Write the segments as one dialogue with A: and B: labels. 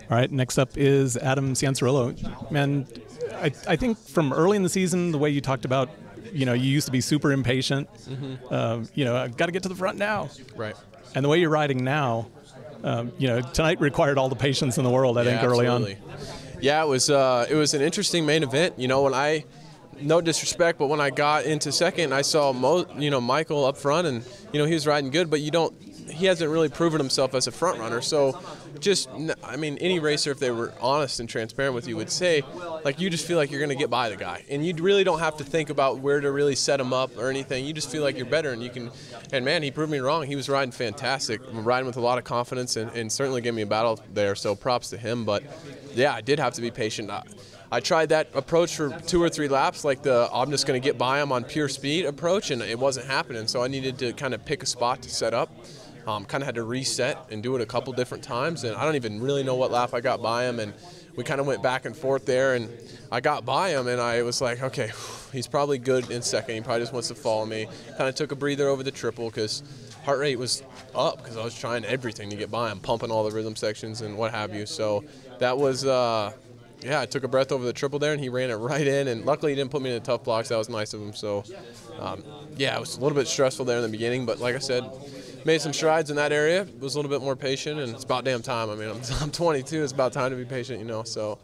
A: All right, next up is Adam Cianciarulo. Man, I think from early in the season, the way you talked about, you used to be super impatient. I've got to get to the front now.
B: Right.
A: And the way you're riding now, tonight required all the patience in the world, I think, early on.
B: Yeah, it was an interesting main event. No disrespect, but when I got into second, I saw Michael up front, and he was riding good, but he hasn't really proven himself as a front runner. So any racer, if they were honest and transparent with you, would say, you just feel like you're going to get by the guy, and you really don't have to think about where to really set him up or anything. You just feel like you're better, and you can. And man, he proved me wrong. He was riding fantastic, riding with a lot of confidence, and certainly gave me a battle there. So props to him. But yeah, I did have to be patient. I tried that approach for 2 or 3 laps, I'm just going to get by him on pure speed approach, and it wasn't happening. So I needed to kind of pick a spot to set up. Kind of had to reset and do it a couple different times, and I don't even really know what lap I got by him, and we kind of went back and forth there, and I got by him, and I was like, okay, he's probably good in second. He probably just wants to follow me. Kind of took a breather over the triple because heart rate was up because I was trying everything to get by him, pumping all the rhythm sections and what have you. So that was, I took a breath over the triple there, and he ran it right in, and luckily he didn't put me in the tough blocks. That was nice of him. So, it was a little bit stressful there in the beginning, but like I said, made some strides in that area, was a little bit more patient, and it's about damn time. I mean, I'm 22, it's about time to be patient, So,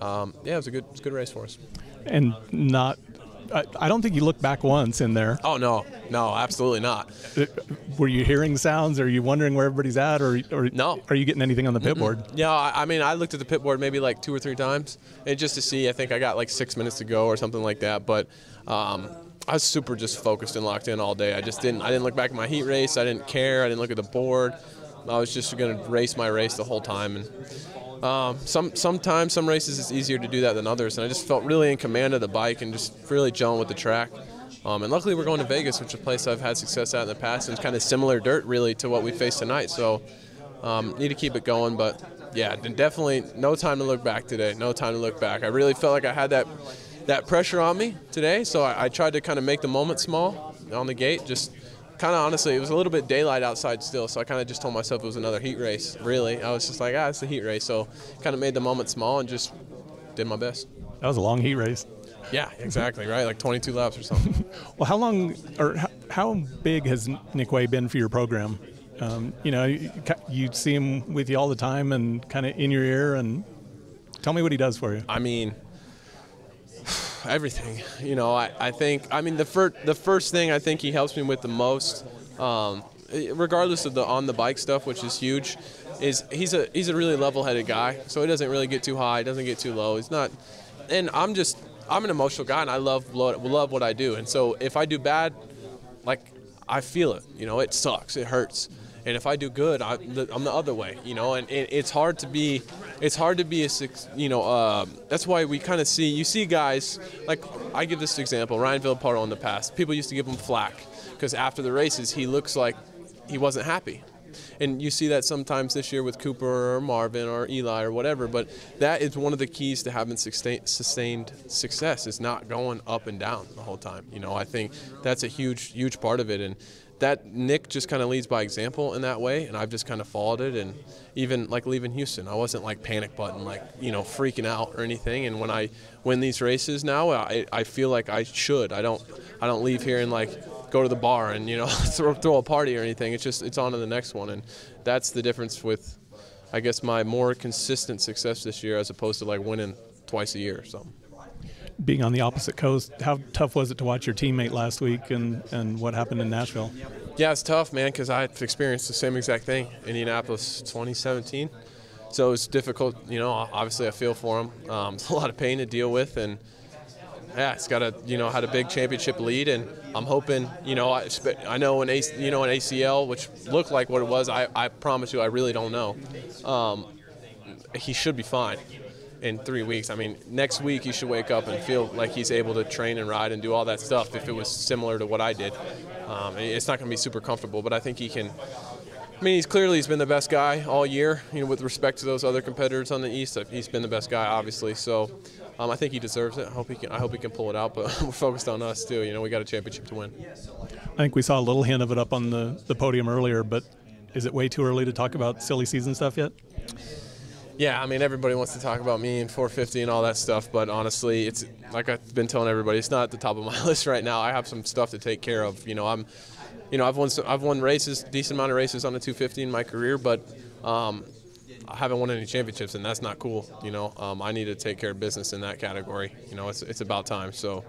B: it was a good race for us.
A: And I don't think you looked back once in there.
B: Oh, no, absolutely not.
A: Were you hearing sounds? Are you wondering where everybody's at, or
B: no?
A: Are you getting anything on the pit board?
B: Yeah, I looked at the pit board maybe 2 or 3 times, and just to see. I think I got 6 minutes to go or something like that, but I was super just focused and locked in all day. I didn't look back at my heat race. I didn't care. I didn't look at the board. I was just going to race my race the whole time. And sometimes some races it's easier to do that than others. And I just felt really in command of the bike and just really gelling with the track. And luckily we're going to Vegas, which is a place I've had success at in the past, and it's kind of similar dirt really to what we faced tonight. So need to keep it going. But yeah, definitely no time to look back today. No time to look back. I really felt like I had that pressure on me today, so I tried to kind of make the moment small on the gate. Just kind of honestly, it was a little bit daylight outside still, so I kind of just told myself it was another heat race, really. I was just like, it's a heat race, so kind of made the moment small and just did my best.
A: That was a long heat race.
B: Yeah, exactly, right? 22 laps or something.
A: Well, how big has Nick Way been for your program? You see him with you all the time and kind of in your ear, and tell me what he does for you.
B: I mean, everything. I think the first thing I think he helps me with the most, regardless of the on the bike stuff, which is huge, is he's a really level-headed guy. So he doesn't really get too high, doesn't get too low. He's not, and I'm an emotional guy, and I love what I do. And so if I do bad, I feel it. It sucks, it hurts. And if I do good, I'm the other way, and it's hard to be that's why we kind of you see guys, I give this example, Ryan Villeparo in the past. People used to give him flack because after the races, he looks like he wasn't happy. And you see that sometimes this year with Cooper or Marvin or Eli or whatever, but that is one of the keys to having sustained success, is not going up and down the whole time. I think that's a huge part of it. And that Nick just kind of leads by example in that way, and I've just kind of followed it. And even leaving Houston, I wasn't panic button, freaking out or anything. And when I win these races now, I feel like I should. I don't leave here and go to the bar and throw a party or anything. It's on to the next one, and that's the difference with, I guess, my more consistent success this year as opposed to winning twice a year or something.
A: Being on the opposite coast, how tough was it to watch your teammate last week and what happened in Nashville?
B: Yeah, it's tough, man, because I've experienced the same exact thing in Indianapolis 2017. So it's difficult, obviously I feel for him. It's a lot of pain to deal with, and yeah, it's got had a big championship lead, and I'm hoping, I know an ACL, which looked like what it was, I promise you I really don't know. He should be fine in 3 weeks. I mean, next week he should wake up and feel like he's able to train and ride and do all that stuff if it was similar to what I did. It's not going to be super comfortable, but I think he can. I mean, he's been the best guy all year, with respect to those other competitors on the East. He's been the best guy, obviously. So I think he deserves it. I hope he can pull it out, but we're focused on us too. We got a championship to win.
A: I think we saw a little hint of it up on the podium earlier, but is it way too early to talk about silly season stuff yet?
B: Yeah, I mean, everybody wants to talk about me and 450 and all that stuff, but honestly, it's like I've been telling everybody, it's not at the top of my list right now. I have some stuff to take care of. You know, I've won races, decent amount of races on the 250 in my career, but I haven't won any championships, and that's not cool. You know, I need to take care of business in that category. You know, it's about time. So,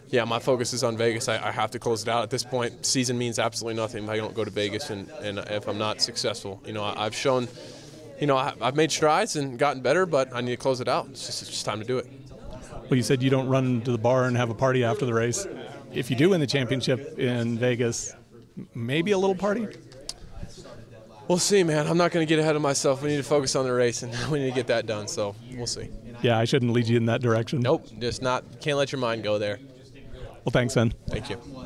B: yeah, my focus is on Vegas. I have to close it out at this point. Season means absolutely nothing if I don't go to Vegas and if I'm not successful. You know, I've shown. You know, I've made strides and gotten better, but I need to close it out. It's just time to do it.
A: Well, you said you don't run to the bar and have a party after the race. If you do win the championship in Vegas, maybe a little party?
B: We'll see, man. I'm not going to get ahead of myself. We need to focus on the race, and we need to get that done, so we'll see.
A: Yeah, I shouldn't lead you in that direction.
B: Nope, just not. Can't let your mind go there.
A: Well, thanks, Ben.
B: Thank you.